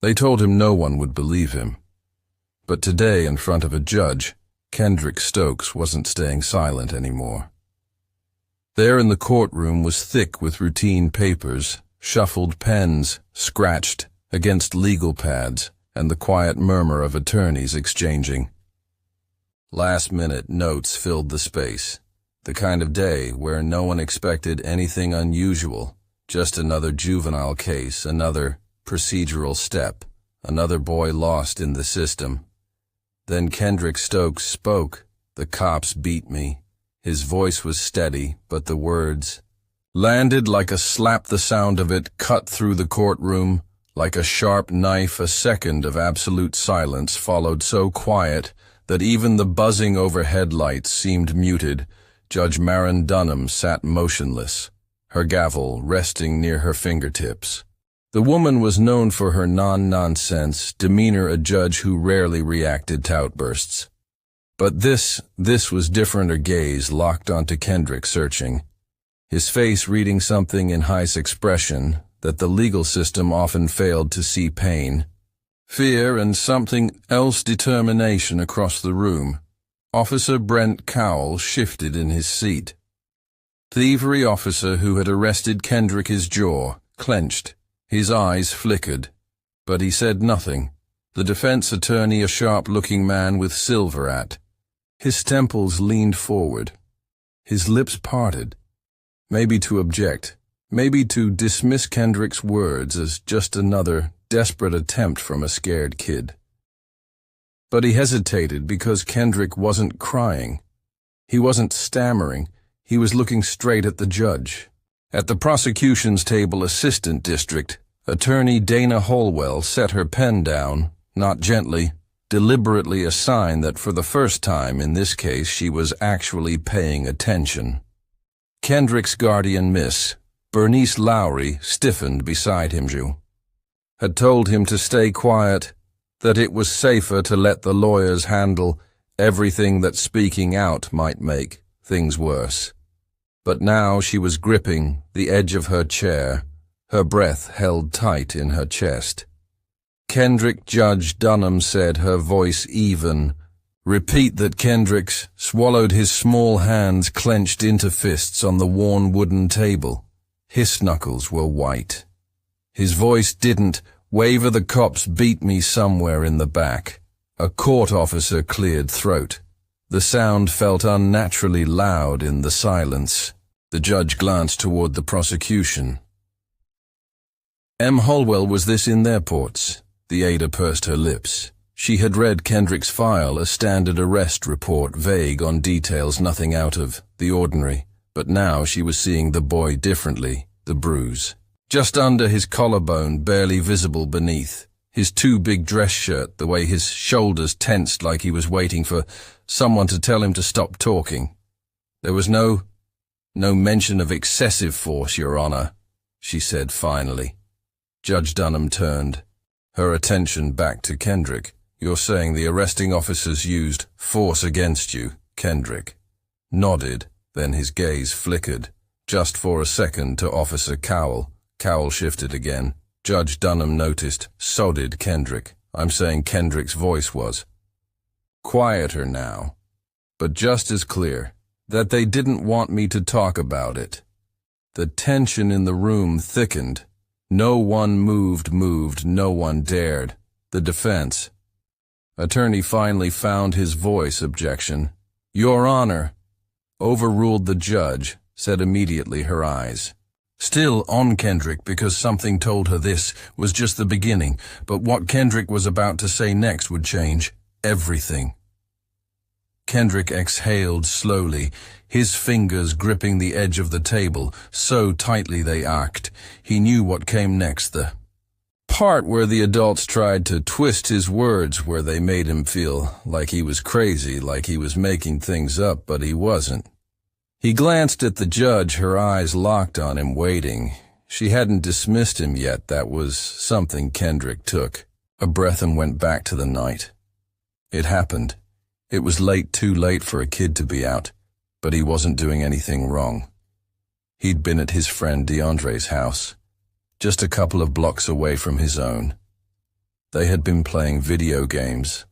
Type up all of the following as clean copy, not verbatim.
They told him no one would believe him. But today, in front of a judge, Kendrick Stokes wasn't staying silent anymore. There in the courtroom was thick with routine papers, shuffled pens, scratched against legal pads, and the quiet murmur of attorneys exchanging. Last-minute notes filled the space, the kind of day where no one expected anything unusual, just another juvenile case, another procedural step, another boy lost in the system. Then Kendrick Stokes spoke. "The cops beat me." His voice was steady, but the words landed like a slap. The sound of it cut through the courtroom like a sharp knife. A second of absolute silence followed, so quiet that even the buzzing overhead lights seemed muted. Judge Maren Dunham sat motionless, her gavel resting near her fingertips. The woman was known for her non-nonsense demeanor, a judge who rarely reacted to outbursts. But this was different. Her gaze locked onto Kendrick, searching, his face reading something in Heiss' expression that the legal system often failed to see: pain, fear, and something else, determination. Across the room, Officer Brent Cowell shifted in his seat. The thievery officer who had arrested Kendrick, his jaw clenched, his eyes flickered, but he said nothing. The defense attorney, a sharp-looking man with silver at his temples, leaned forward, his lips parted, maybe to object, maybe to dismiss Kendrick's words as just another desperate attempt from a scared kid. But he hesitated because Kendrick wasn't crying. He wasn't stammering. He was looking straight at the judge. At the prosecution's table, Assistant District Attorney Dana Holwell set her pen down, not gently, deliberately, a sign that for the first time in this case she was actually paying attention. Kendrick's guardian, Miss Bernice Lowry, stiffened beside him. She had told him to stay quiet, that it was safer to let the lawyers handle everything, that speaking out might make things worse. But now she was gripping the edge of her chair, her breath held tight in her chest. "Kendrick," Judge Dunham said, her voice even. "Repeat that." Kendrick swallowed, his small hands clenched into fists on the worn wooden table. His knuckles were white. His voice didn't waver. "The cops beat me somewhere in the back." A court officer cleared throat. The sound felt unnaturally loud in the silence. The judge glanced toward the prosecution. "M. Holwell, was this in their ports?" The Ada pursed her lips. She had read Kendrick's file, a standard arrest report, vague on details, nothing out of the ordinary. But now she was seeing the boy differently. The bruise just under his collarbone, barely visible beneath. His too big dress shirt, the way his shoulders tensed like he was waiting for someone to tell him to stop talking. "There was no mention of excessive force, Your Honor," she said finally. Judge Dunham turned, her attention back to Kendrick. "You're saying the arresting officers used force against you?" Kendrick nodded, then his gaze flickered, just for a second, to Officer Cowell. Cowell shifted again. Judge Dunham noticed. "So did Kendrick." "I'm saying," Kendrick's voice was quieter now, but just as clear, "that they didn't want me to talk about it." The tension in the room thickened. No one moved, no one dared. The defense attorney finally found his voice. "Objection." "Your Honor." Overruled. The judge said immediately, her eyes still on Kendrick, because something told her this was just the beginning, but what Kendrick was about to say next would change everything. Kendrick exhaled slowly, his fingers gripping the edge of the table so tightly they arced. He knew what came next, the part where the adults tried to twist his words, where they made him feel like he was crazy, like he was making things up, but he wasn't. He glanced at the judge, her eyes locked on him, waiting. She hadn't dismissed him yet. That was something Kendrick took a breath and went back to the night. It happened. It was late, too late for a kid to be out, but he wasn't doing anything wrong. He'd been at his friend DeAndre's house, just a couple of blocks away from his own. They had been playing video games,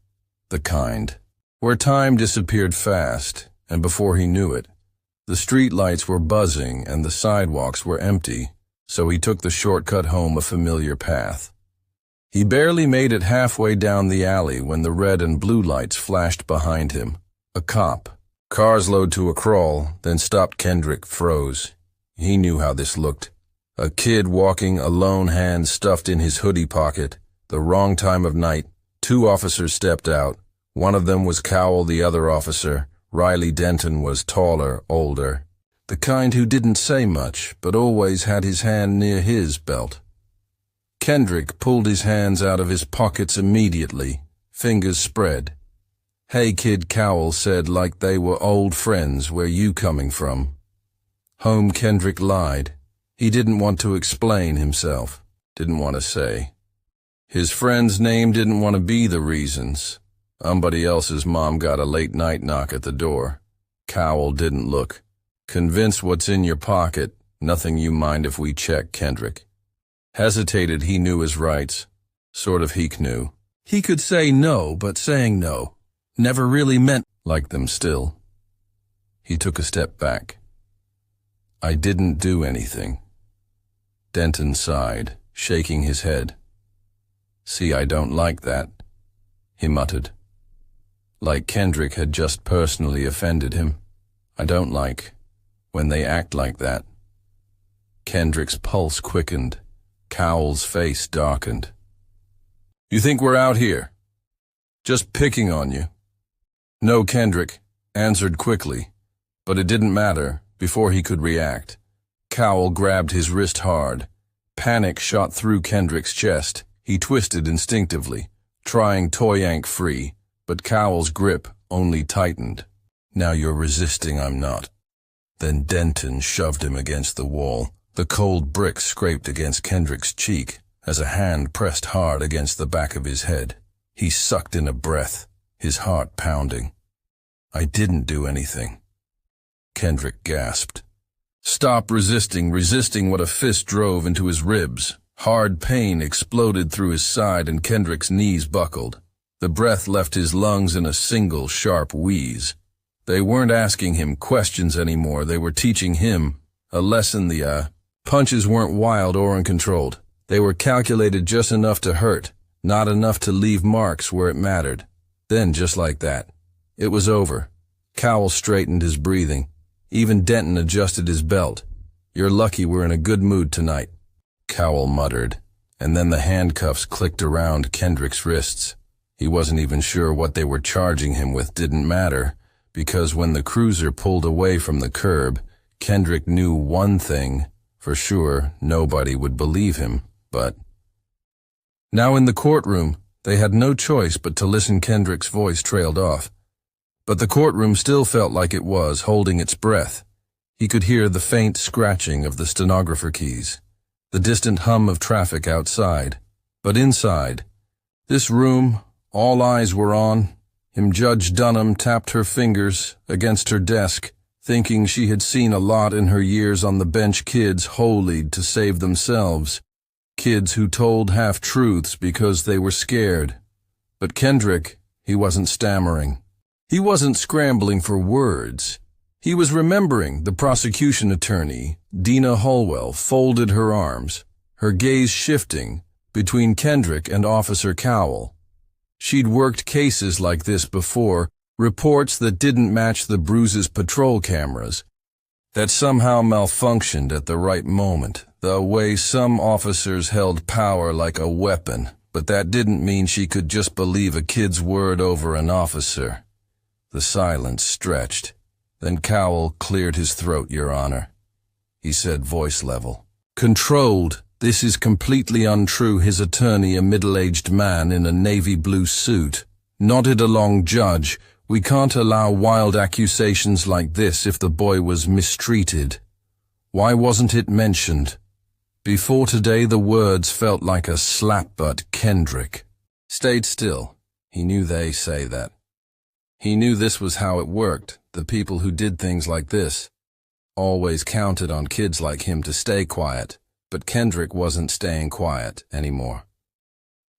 the kind where time disappeared fast, and before he knew it, the street lights were buzzing and the sidewalks were empty, so he took the shortcut home a familiar path. He barely made it halfway down the alley when the red and blue lights flashed behind him. A cop. Car slowed to a crawl, then stopped. Kendrick froze. He knew how this looked. A kid walking, a lone hand stuffed in his hoodie pocket. The wrong time of night. 2 officers stepped out. One of them was Cowell, the other officer. Riley Denton was taller, older. The kind who didn't say much, but always had his hand near his belt. Kendrick pulled his hands out of his pockets immediately, fingers spread. "Hey kid," Cowell said like they were old friends. "Where you coming from?" "Home," Kendrick lied. He didn't want to explain himself, didn't want to say. His friend's name didn't want to be the reasons. Somebody else's mom got a late-night knock at the door. Cowell didn't look. "Convinced what's in your pocket? Nothing you mind if we check," Kendrick hesitated. He knew his rights. Sort of he knew. He could say no, but saying no never really meant like them still. He took a step back. "I didn't do anything." Denton sighed, shaking his head. "See, I don't like that," he muttered. Like Kendrick had just personally offended him. "I don't like when they act like that." Kendrick's pulse quickened. Cowell's face darkened. "You think we're out here just picking on you?" "No," Kendrick answered quickly, but it didn't matter. Before he could react, Cowell grabbed his wrist hard. Panic shot through Kendrick's chest. He twisted instinctively, trying to yank free, but Cowell's grip only tightened. "Now you're resisting, I'm not." Then Denton shoved him against the wall. The cold brick scraped against Kendrick's cheek as a hand pressed hard against the back of his head. He sucked in a breath, his heart pounding. "I didn't do anything." Kendrick gasped. "Stop resisting," what a fist drove into his ribs. Hard pain exploded through his side and Kendrick's knees buckled. The breath left his lungs in a single sharp wheeze. They weren't asking him questions anymore. They were teaching him a lesson. The punches weren't wild or uncontrolled. They were calculated just enough to hurt, not enough to leave marks where it mattered. Then, just like that, it was over. Cowell straightened his breathing. Even Denton adjusted his belt. "You're lucky we're in a good mood tonight," Cowell muttered, and then the handcuffs clicked around Kendrick's wrists. He wasn't even sure what they were charging him with. Didn't matter, because when the cruiser pulled away from the curb, Kendrick knew one thing for sure: nobody would believe him. But now in the courtroom, they had no choice but to listen. Kendrick's voice trailed off, but the courtroom still felt like it was holding its breath. He could hear the faint scratching of the stenographer keys, the distant hum of traffic outside. But inside this room, all eyes were on him. Judge Dunham tapped her fingers against her desk, thinking she had seen a lot in her years on the bench. Kids holied to save themselves. Kids who told half-truths because they were scared. But Kendrick, he wasn't stammering. He wasn't scrambling for words. He was remembering. The prosecution attorney, Dina Holwell, folded her arms, her gaze shifting between Kendrick and Officer Cowell. She'd worked cases like this before, reports that didn't match the bruises patrol cameras, that somehow malfunctioned at the right moment, the way some officers held power like a weapon, but that didn't mean she could just believe a kid's word over an officer. The silence stretched. Then Cowell cleared his throat. "Your Honor," he said, voice level. "Controlled. This is completely untrue." His attorney, a middle-aged man in a navy blue suit, nodded along. "Judge, we can't allow wild accusations like this. If the boy was mistreated, why wasn't it mentioned before today?" The words felt like a slap, but Kendrick stayed still. He knew they say that. He knew this was how it worked. The people who did things like this always counted on kids like him to stay quiet. But Kendrick wasn't staying quiet anymore.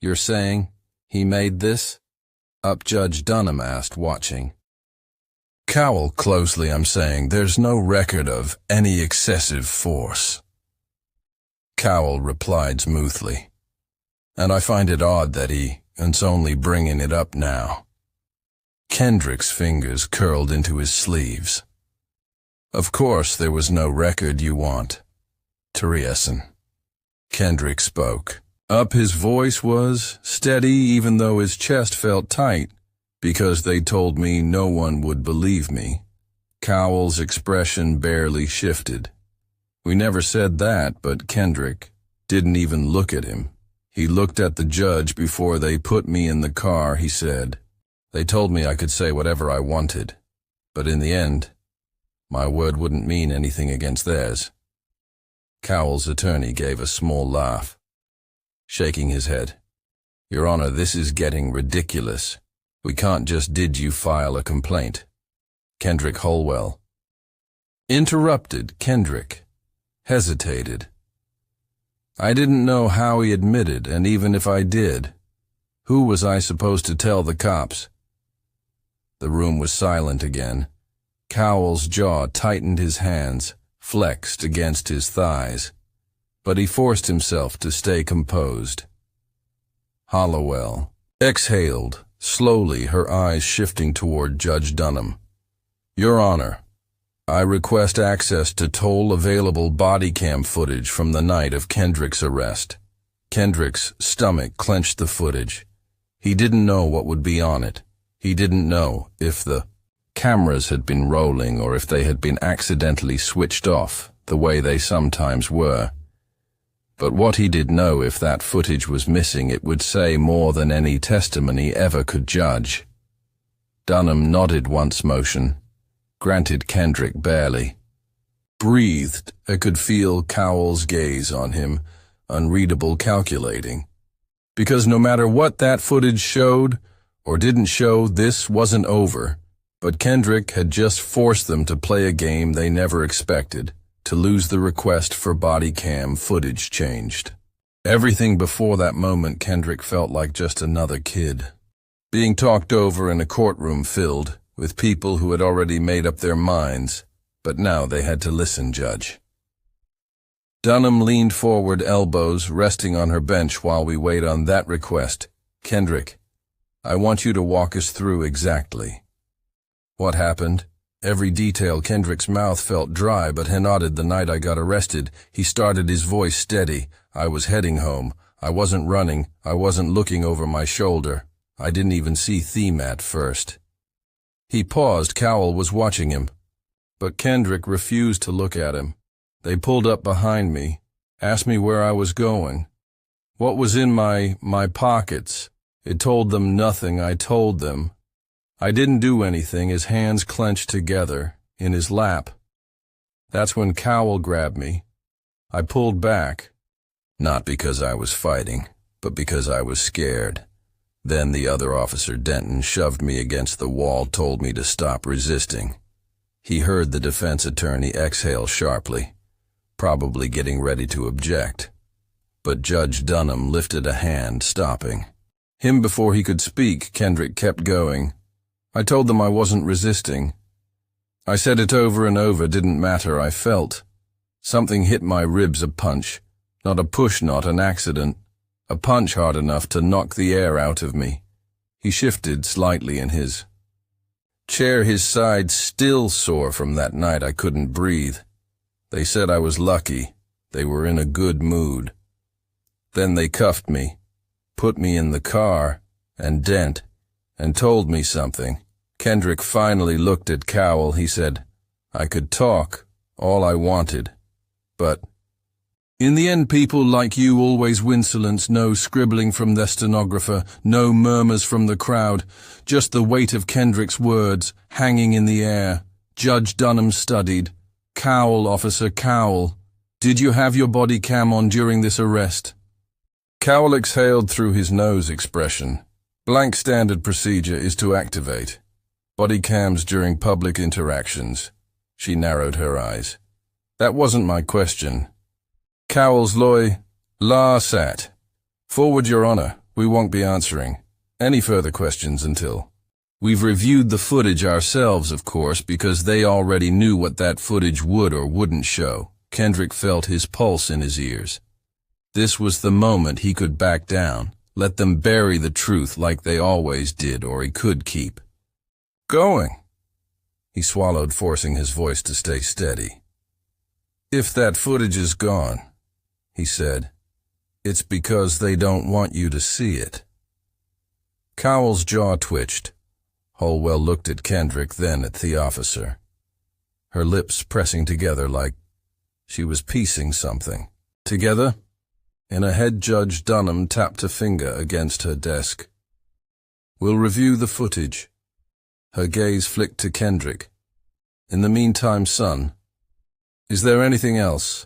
You're saying he made this? Up Judge Dunham asked, watching. Cowell closely, I'm saying there's no record of any excessive force. Cowell replied smoothly. And I find it odd that he's only bringing it up now. Kendrick's fingers curled into his sleeves. Of course there was no record you want, Terieson. Kendrick spoke. Up his voice was steady even though his chest felt tight, because they told me no one would believe me. Cowell's expression barely shifted. We never said that, but Kendrick didn't even look at him. He looked at the judge before they put me in the car, he said. They told me I could say whatever I wanted, but in the end, my word wouldn't mean anything against theirs. Cowell's attorney gave a small laugh, shaking his head. Your Honor, this is getting ridiculous. We can't just did you file a complaint. Kendrick Holwell interrupted. Kendrick hesitated. I didn't know how he admitted, and even if I did, who was I supposed to tell the cops? The room was silent again. Cowell's jaw tightened, his hands flexed against his thighs, but he forced himself to stay composed. Hollowell exhaled, slowly, her eyes shifting toward Judge Dunham. Your Honor, I request access to toll available body cam footage from the night of Kendrick's arrest. Kendrick's stomach clenched the footage. He didn't know what would be on it. He didn't know if the cameras had been rolling or if they had been accidentally switched off, the way they sometimes were. But what he did know, if that footage was missing, it would say more than any testimony ever could judge. Dunham nodded once, motion, granted Kendrick barely. Breathed, I could feel Cowell's gaze on him, unreadable, calculating. Because no matter what that footage showed or didn't show, this wasn't over. But Kendrick had just forced them to play a game they never expected, to lose the request for body cam footage changed. Everything before that moment, Kendrick felt like just another kid, being talked over in a courtroom filled with people who had already made up their minds, but now they had to listen, Judge. Dunham leaned forward, elbows resting on her bench while we wait on that request. Kendrick, I want you to walk us through exactly what happened. Every detail. Kendrick's mouth felt dry, but he nodded. The night I got arrested, he started, his voice steady. I was heading home. I wasn't running. I wasn't looking over my shoulder. I didn't even see Theme at first. He paused. Cowell was watching him, but Kendrick refused to look at him. They pulled up behind me, asked me where I was going, what was in my pockets. It told them nothing. I told them. I didn't do anything. His hands clenched together in his lap. That's when Cowell grabbed me. I pulled back, not because I was fighting, but because I was scared. Then the other officer, Denton, shoved me against the wall, told me to stop resisting. He heard the defense attorney exhale sharply, probably getting ready to object. But Judge Dunham lifted a hand, stopping him before he could speak. Kendrick kept going. I told them I wasn't resisting. I said it over and over, didn't matter. I felt something hit my ribs, a punch, not a push, not an accident, a punch hard enough to knock the air out of me. He shifted slightly in his chair, his side still sore from that night. I couldn't breathe. They said I was lucky. They were in a good mood. Then they cuffed me, put me in the car, and Dent, and told me something. Kendrick finally looked at Cowell. He said, I could talk all I wanted, but in the end, people like you always win. Silence, no scribbling from the stenographer, no murmurs from the crowd, just the weight of Kendrick's words hanging in the air. Judge Dunham studied. Cowell, Officer Cowell, did you have your body cam on during this arrest? Cowell exhaled through his nose expression. Blank. Standard procedure is to activate body cams during public interactions. She narrowed her eyes. That wasn't my question. Cowell's lawyer sat. Forward, Your Honor. We won't be answering any further questions until we've reviewed the footage ourselves, of course, because they already knew what that footage would or wouldn't show. Kendrick felt his pulse in his ears. This was the moment he could back down, let them bury the truth like they always did, or he could keep going. He swallowed, forcing his voice to stay steady. If that footage is gone, he said, it's because they don't want you to see it. Cowell's jaw twitched. Holwell looked at Kendrick, then at the officer, her lips pressing together like she was piecing something together. In a head, Judge Dunham tapped a finger against her desk. We'll review the footage. Her gaze flicked to Kendrick. In the meantime, son, is there anything else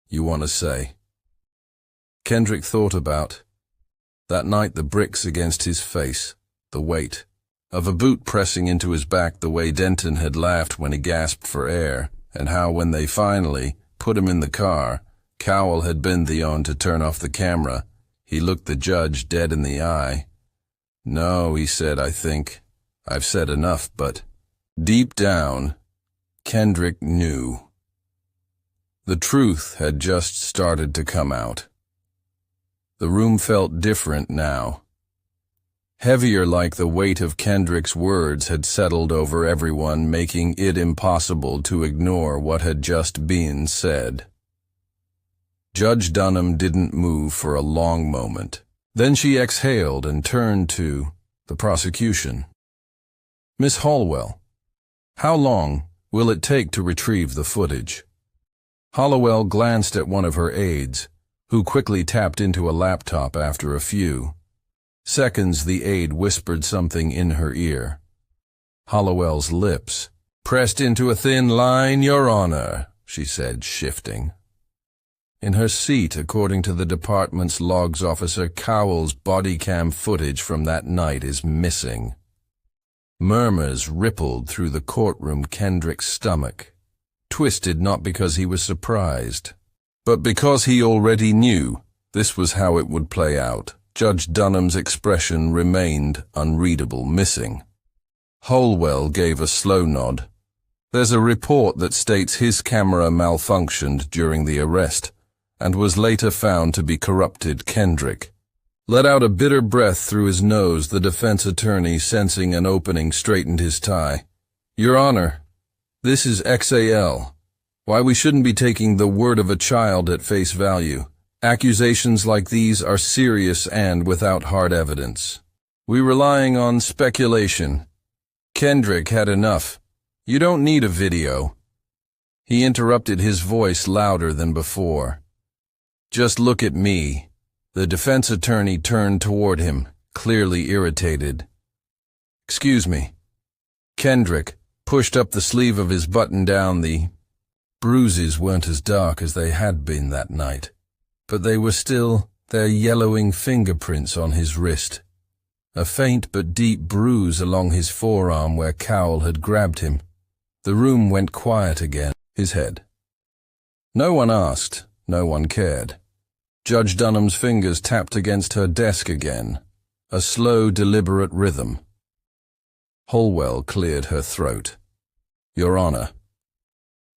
you want to say? Kendrick thought about that night, the bricks against his face, the weight of a boot pressing into his back, the way Denton had laughed when he gasped for air, and how when they finally put him in the car, Cowell had been the one to turn off the camera. He looked the judge dead in the eye. No, he said, I think I've said enough, but deep down, Kendrick knew. The truth had just started to come out. The room felt different now. Heavier, like the weight of Kendrick's words had settled over everyone, making it impossible to ignore what had just been said. Judge Dunham didn't move for a long moment. Then she exhaled and turned to the prosecution. Miss Holwell, how long will it take to retrieve the footage? Hollowell glanced at one of her aides, who quickly tapped into a laptop. After a few seconds, the aide whispered something in her ear. Hollowell's lips pressed into a thin line. Your Honor, she said, shifting in her seat. According to the department's logs officer, Cowell's body cam footage from that night is missing. Murmurs rippled through the courtroom. Kendrick's stomach twisted, not because he was surprised, but because he already knew this was how it would play out. Judge Dunham's expression remained unreadable, missing. Holwell gave a slow nod. There's a report that states his camera malfunctioned during the arrest and was later found to be corrupted. Kendrick let out a bitter breath through his nose. The defense attorney, sensing an opening, straightened his tie. Your Honor, this is XAL. Why, we shouldn't be taking the word of a child at face value. Accusations like these are serious and without hard evidence. We're relying on speculation. Kendrick had enough. You don't need a video. He interrupted, his voice louder than before. Just look at me. The defense attorney turned toward him, clearly irritated. Excuse me. Kendrick pushed up the sleeve of his button-down. The bruises weren't as dark as they had been that night, but they were still there, yellowing fingerprints on his wrist. A faint but deep bruise along his forearm where Cowell had grabbed him. The room went quiet again. His head. No one asked, no one cared. Judge Dunham's fingers tapped against her desk again, a slow, deliberate rhythm. Holwell cleared her throat. Your Honor,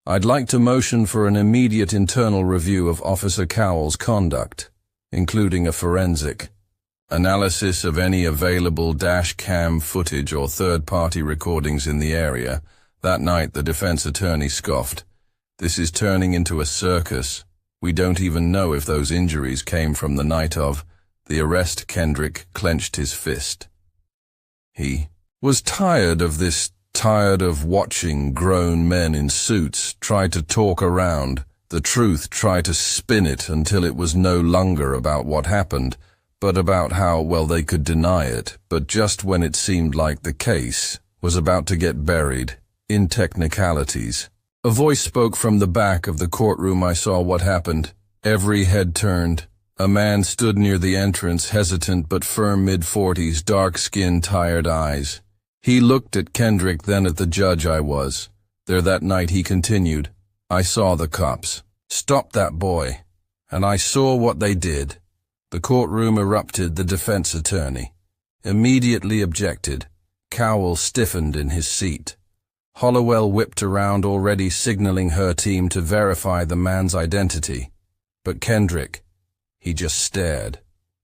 I'd like to motion for an immediate internal review of Officer Cowell's conduct, including a forensic analysis of any available dash cam footage or third-party recordings in the area. That night, the defense attorney scoffed. This is turning into a circus. We don't even know if those injuries came from the night of the arrest. Kendrick clenched his fist. He was tired of this, tired of watching grown men in suits try to talk around the truth, try to spin it until it was no longer about what happened, but about how well they could deny it. But just when it seemed like the case was about to get buried in technicalities, a voice spoke from the back of the courtroom. I saw what happened. Every head turned. A man stood near the entrance, hesitant but firm, mid-40s, dark skin, tired eyes. He looked at Kendrick, then at the judge. I was there that night, he continued. I saw the cops stop that boy, and I saw what they did. The courtroom erupted. The defense attorney immediately objected. Cowell stiffened in his seat. Hollowell whipped around, already signaling her team to verify the man's identity. But Kendrick, he just stared,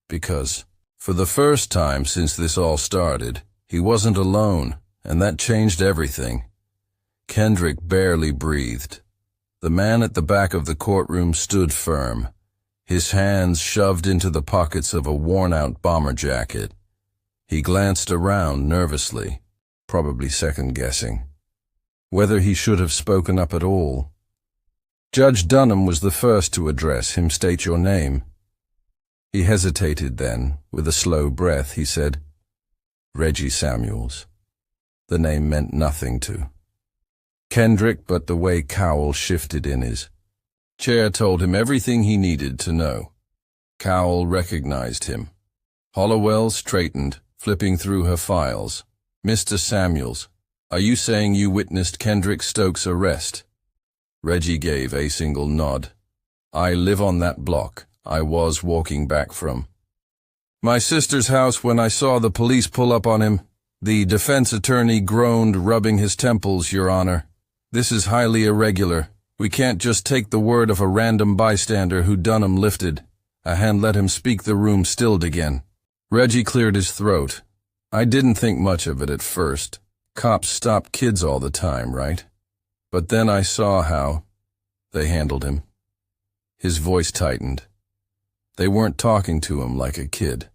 because, for the first time since this all started, he wasn't alone, and that changed everything. Kendrick barely breathed. The man at the back of the courtroom stood firm, his hands shoved into the pockets of a worn-out bomber jacket. He glanced around nervously, probably second-guessing whether he should have spoken up at all. Judge Dunham was the first to address him. "State your name." He hesitated, then, with a slow breath, he said, "Reggie Samuels." The name meant nothing to Kendrick, but the way Cowell shifted in his chair told him everything he needed to know. Cowell recognized him. Hollowell straightened, flipping through her files. "Mr. Samuels, are you saying you witnessed Kendrick Stokes' arrest?" Reggie gave a single nod. "I live on that block. I was walking back from my sister's house when I saw the police pull up on him." The defense attorney groaned, rubbing his temples. "Your Honor, this is highly irregular. We can't just take the word of a random bystander who Dunham lifted a hand. Let him speak." The room stilled again. Reggie cleared his throat. "I didn't think much of it at first. Cops stop kids all the time, right? But then I saw how they handled him." His voice tightened. They weren't talking to him like a kid.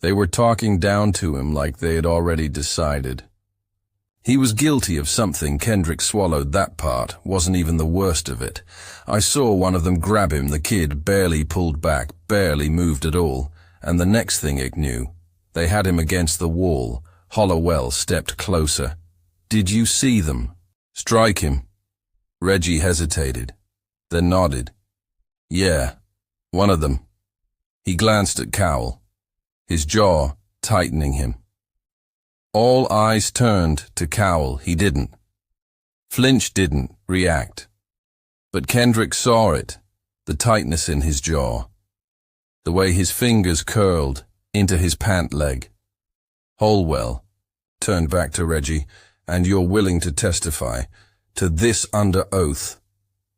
They were talking down to him like they had already decided. He was guilty of something. Kendrick swallowed that part. Wasn't even the worst of it. "I saw one of them grab him. The kid barely pulled back, barely moved at all. And the next thing it knew, they had him against the wall." Hollowell stepped closer. "Did you see them strike him?" Reggie hesitated, then nodded. "Yeah, one of them." He glanced at Cowell, his jaw tightening him. All eyes turned to Cowell. He didn't flinch, didn't react. But Kendrick saw it, the tightness in his jaw, the way his fingers curled into his pant leg. Hollowell turned back to Reggie. "And you're willing to testify to this under oath?"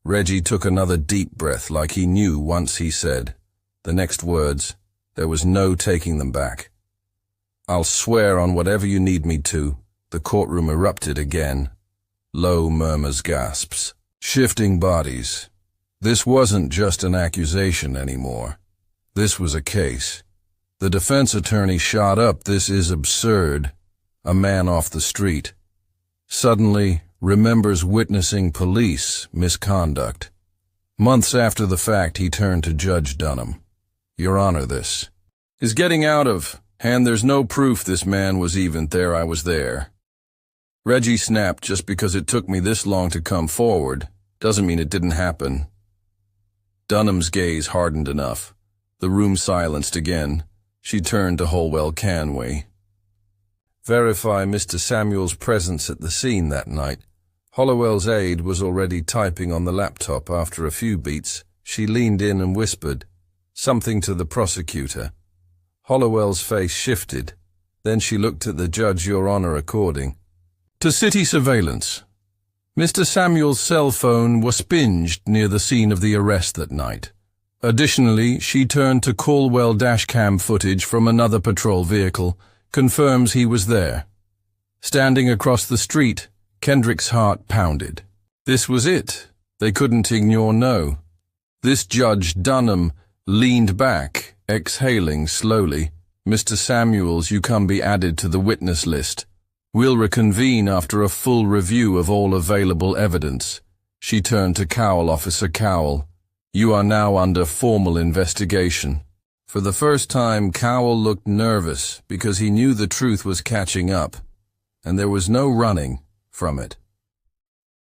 Reggie took another deep breath, like he knew once he said the next words, there was no taking them back. "I'll swear on whatever you need me to." The courtroom erupted again. Low murmurs, gasps, shifting bodies. This wasn't just an accusation anymore. This was a case. The defense attorney shot up. "This is absurd." A man off the street suddenly remembers witnessing police misconduct. Months after the fact, he turned to Judge Dunham. "Your Honor, this is getting out of hand. There's no proof this man was even there. I was there." Reggie snapped. "Just because it took me this long to come forward doesn't mean it didn't happen." Dunham's gaze hardened enough. The room silenced again. She turned to Hollowell. "Can we verify Mr. Samuel's presence at the scene that night?" Hollowell's aide was already typing on the laptop. After a few beats, she leaned in and whispered something to the prosecutor. Hollowell's face shifted. Then she looked at the judge. "Your Honor, according to city surveillance, Mr. Samuel's cell phone was pinged near the scene of the arrest that night. Additionally, she turned to Caldwell dashcam footage from another patrol vehicle, confirms he was there. Standing across the street, Kendrick's heart pounded. This was it. They couldn't ignore no. This Judge Dunham leaned back, exhaling slowly. "Mr. Samuels, you can be added to the witness list. We'll reconvene after a full review of all available evidence." She turned to Cowell. "Officer Cowell, you are now under formal investigation." For the first time, Cowell looked nervous because he knew the truth was catching up, and there was no running from it.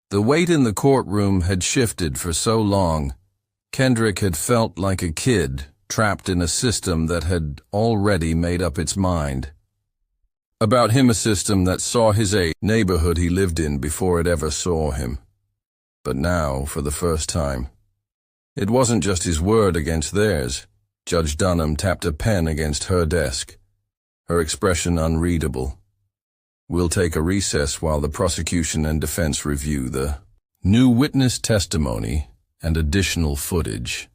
The weight in the courtroom had shifted for so long. Kendrick had felt like a kid trapped in a system that had already made up its mind about him, a system that saw his neighborhood he lived in before it ever saw him. But now, for the first time, it wasn't just his word against theirs. Judge Dunham tapped a pen against her desk, her expression unreadable. We'll take a recess while the prosecution and defense review the new witness testimony and additional footage.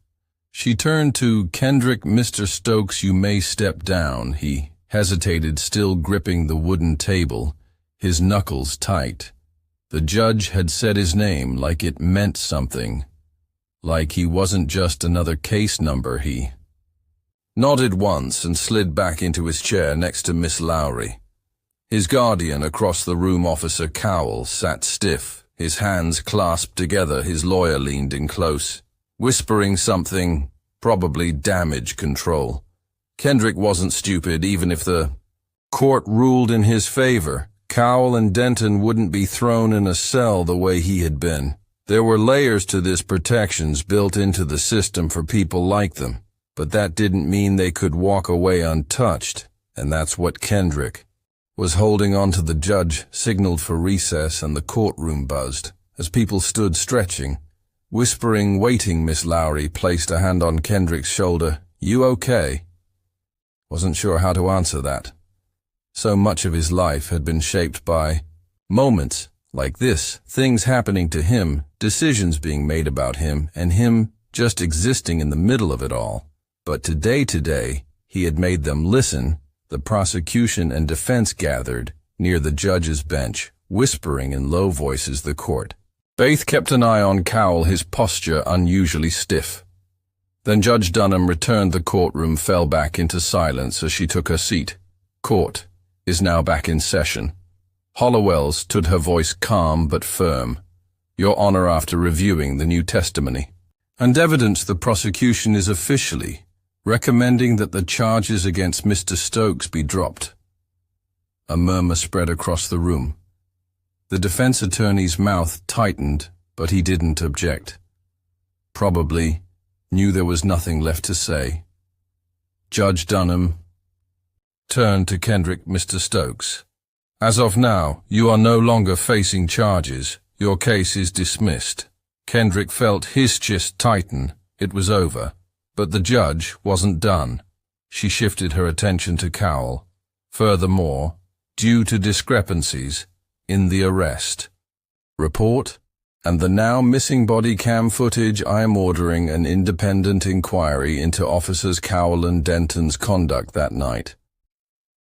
She turned to Kendrick. Mr. Stokes, you may step down. He hesitated, still gripping the wooden table, his knuckles tight. The judge had said his name like it meant something, like he wasn't just another case number. He nodded once and slid back into his chair next to Miss Lowry. His guardian across the room, Officer Cowell, sat stiff, his hands clasped together. His lawyer leaned in close, whispering something, probably damage control. Kendrick wasn't stupid. Even if the court ruled in his favor, Cowell and Denton wouldn't be thrown in a cell the way he had been. There were layers to this, protections built into the system for people like them, but that didn't mean they could walk away untouched, and that's what Kendrick was holding on to. The judge signaled for recess and the courtroom buzzed as people stood stretching, whispering, waiting. Miss Lowry placed a hand on Kendrick's shoulder. You okay? Wasn't sure how to answer that. So much of his life had been shaped by moments like this, things happening to him, decisions being made about him, and him just existing in the middle of it all. But today, he had made them listen. The prosecution and defense gathered near the judge's bench, whispering in low voices. The court Bath kept an eye on Cowell, his posture unusually stiff. Then Judge Dunham returned. The courtroom fell back into silence as she took her seat. Court is now back in session. Hollowell stood, her voice calm but firm. Your Honor, after reviewing the new testimony and evidence, the prosecution is officially recommending that the charges against Mr. Stokes be dropped. A murmur spread across the room. The defense attorney's mouth tightened, but he didn't object. Probably knew there was nothing left to say. Judge Dunham turned to Kendrick. Mr. Stokes, as of now, you are no longer facing charges. Your case is dismissed. Kendrick felt his chest tighten. It was over. But the judge wasn't done. She shifted her attention to Cowell. Furthermore, due to discrepancies in the arrest report and the now missing body cam footage, I am ordering an independent inquiry into Officers Cowell and Denton's conduct that night.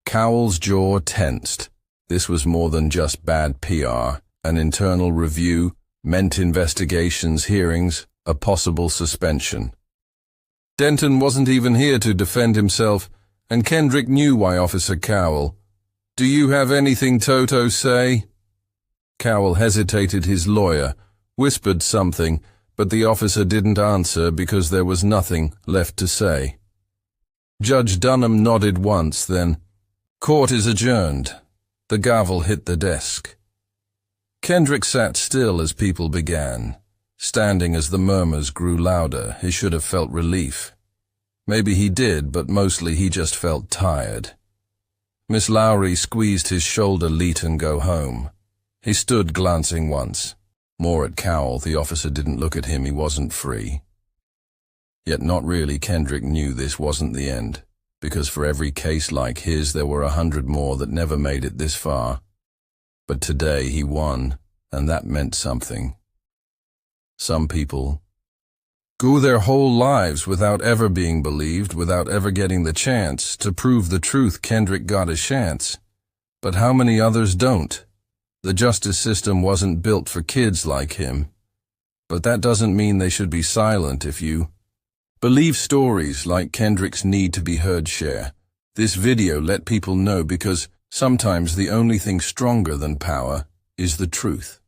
Cowell's jaw tensed. This was more than just bad PR. An internal review meant investigations, hearings, a possible suspension. Denton wasn't even here to defend himself, and Kendrick knew why. Officer Cowell, do you have anything to say? Cowell hesitated. His lawyer whispered something, but the officer didn't answer because there was nothing left to say. Judge Dunham nodded once, then, court is adjourned. The gavel hit the desk. Kendrick sat still as people began, standing as the murmurs grew louder. He should have felt relief. Maybe he did, but mostly he just felt tired. Miss Lowry squeezed his shoulder. Let and go home. He stood, glancing once more at Cowell. The officer didn't look at him. He wasn't free. Yet not really. Kendrick knew this wasn't the end, because for every case like his there were 100 more that never made it this far. But today he won, and that meant something. Some people go their whole lives without ever being believed, without ever getting the chance to prove the truth. Kendrick got his chance. But how many others don't? The justice system wasn't built for kids like him. But that doesn't mean they should be silent. If you believe stories like Kendrick's need to be heard, share this video, let people know, because sometimes the only thing stronger than power is the truth.